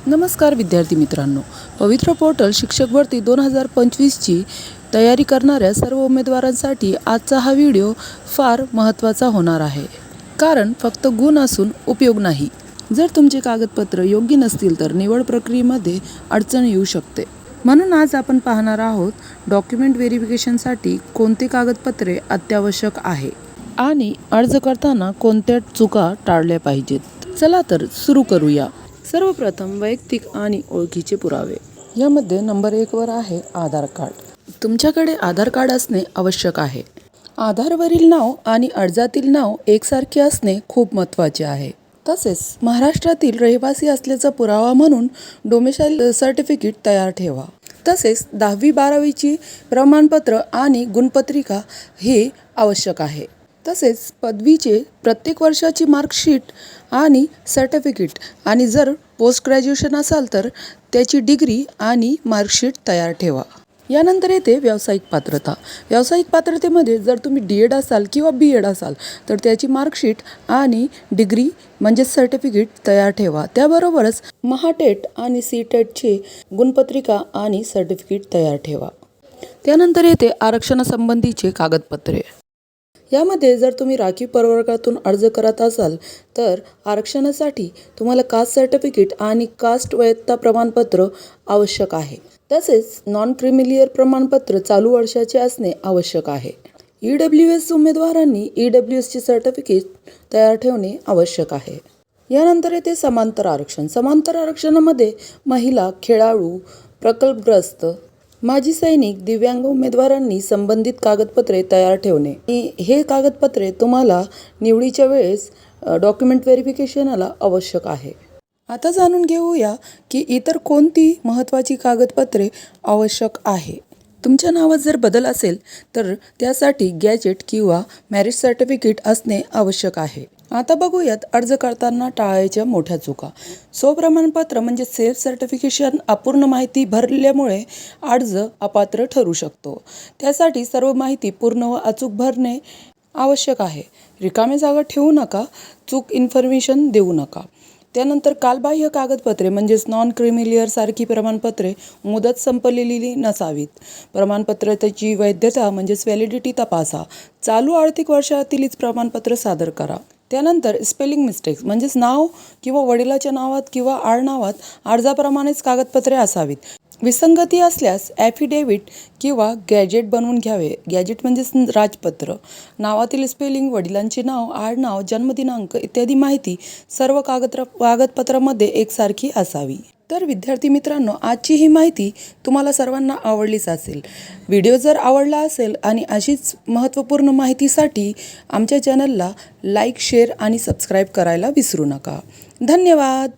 नमस्कार विद्यार्थी मित्रांनो, पवित्र पोर्टल शिक्षक भरती 2025ची तयारी करणाऱ्या सर्व उमेदवारांसाठी आजचा हा व्हिडिओ फार महत्त्वाचा होणार आहे. कारण फक्त गुण असून उपयोग नाही. जर तुमचे कागदपत्र योग्य नसतील तर निवड प्रक्रियेमध्ये अडचण येऊ शकते. म्हणून आज आपण पाहणार आहोत डॉक्युमेंट व्हेरिफिकेशनसाठी कोणते कागदपत्रे अत्यावश्यक आहे आणि अर्ज करताना कोणत्या चुका टाळल्या पाहिजेत. चला तर सुरू करूया. सर्वप्रथम वैयक्तिक आणि ओळखीचे पुरावे. यामध्ये नंबर 1 वर आहे आधार कार्ड. तुमच्याकडे आधार कार्ड असणे आवश्यक आहे. आधारवरील नाव आणि अर्जातील नाव एकसारखे असणे खूप महत्त्वाचे आहे. तसेच महाराष्ट्रातील रहिवासी असल्याचा पुरावा म्हणून डोमिसाईल सर्टिफिकेट तयार ठेवा. तसेच 10वी-12वीची प्रमाणपत्र आणि गुणपत्रिका हे आवश्यक आहे. तसेच पदवीचे प्रत्येक वर्षाची मार्कशीट आणि सर्टिफिकेट आणि जर पोस्ट ग्रॅज्युएशन असाल तर त्याची डिग्री आणि मार्कशीट तयार ठेवा. यानंतर येते व्यावसायिक पात्रता. व्यावसायिक पात्रतेमध्ये जर तुम्ही D.Ed असाल किंवा B.Ed असाल तर त्याची मार्कशीट आणि डिग्री म्हणजे सर्टिफिकेट तयार ठेवा. त्याबरोबरच महाटेट आणि CTETची गुणपत्रिका आणि सर्टिफिकेट तयार ठेवा. त्यानंतर येते आरक्षणासंबंधीचे कागदपत्रे. यामध्ये जर तुम्ही राखीव प्रवर्गातून अर्ज करत असाल तर आरक्षणासाठी तुम्हाला कास्ट सर्टिफिकेट आणि कास्ट वैधता प्रमाणपत्र आवश्यक आहे. तसेच नॉन क्रिमिलियर प्रमाणपत्र चालू वर्षाचे असणे आवश्यक आहे. EWS उमेदवारांनी EWSचे सर्टिफिकेट तयार ठेवणे आवश्यक आहे. यानंतर येते समांतर आरक्षण. समांतर आरक्षणामध्ये महिला, खेळाडू, प्रकल्पग्रस्त, माजी सैनिक, दिव्यांग उमेदवारांनी संबंधित कागदपत्रे तयार ठेवणे. हे कागदपत्रे तुम्हाला निवडीच्या वेळेस डॉक्युमेंट व्हेरिफिकेशनला आवश्यक आहे. आता जाणून घेऊया की इतर कोणती महत्त्वाची कागदपत्रे आवश्यक आहे. तुमच्या नावात जर बदल असेल तर त्यासाठी गॅजेट किंवा मॅरेज सर्टिफिकेट असणे आवश्यक आहे. आता बघूयात अर्ज करताना टाळायच्या मोठ्या चुका. स्वप्रमाणपत्र म्हणजे सेल्फ सर्टिफिकेशन अपूर्ण माहिती भरल्यामुळे अर्ज अपात्र ठरू शकतो. त्यासाठी सर्व माहिती पूर्ण व अचूक भरणे आवश्यक आहे. रिकामी जागा ठेवू नका, चूक इन्फॉर्मेशन देऊ नका. त्यानंतर कालबाह्य कागदपत्रे म्हणजेच नॉन क्रिमिलियर सारखी प्रमाणपत्रे मुदत संपलेली नसावीत. प्रमाणपत्राची वैधता म्हणजेच व्हॅलिडिटी तपासा. चालू आर्थिक वर्षातीलच प्रमाणपत्र सादर करा. त्यानंतर स्पेलिंग मिस्टेक्स म्हणजेच नाव किंवा वडिलाच्या नावात किंवा आडनावात अर्जाप्रमाणेच कागदपत्रे असावीत. विसंगती असल्यास ॲफिडेव्हिट किंवा गॅजेट बनवून घ्यावे. गॅजेट म्हणजेच राजपत्र. नावातील स्पेलिंग, वडिलांचे नाव, आडनाव, जन्मदिनांक इत्यादी माहिती सर्व कागदपत्रामध्ये एकसारखी असावी. तर विद्यार्थी मित्रांनो, आजची ही माहिती तुम्हाला सर्वांना आवडलीच असेल. व्हिडिओ जर आवडला असेल आणि अशीच महत्त्वपूर्ण माहितीसाठी आमच्या चॅनलला लाईक, शेअर आणि सबस्क्राईब करायला विसरू नका. धन्यवाद.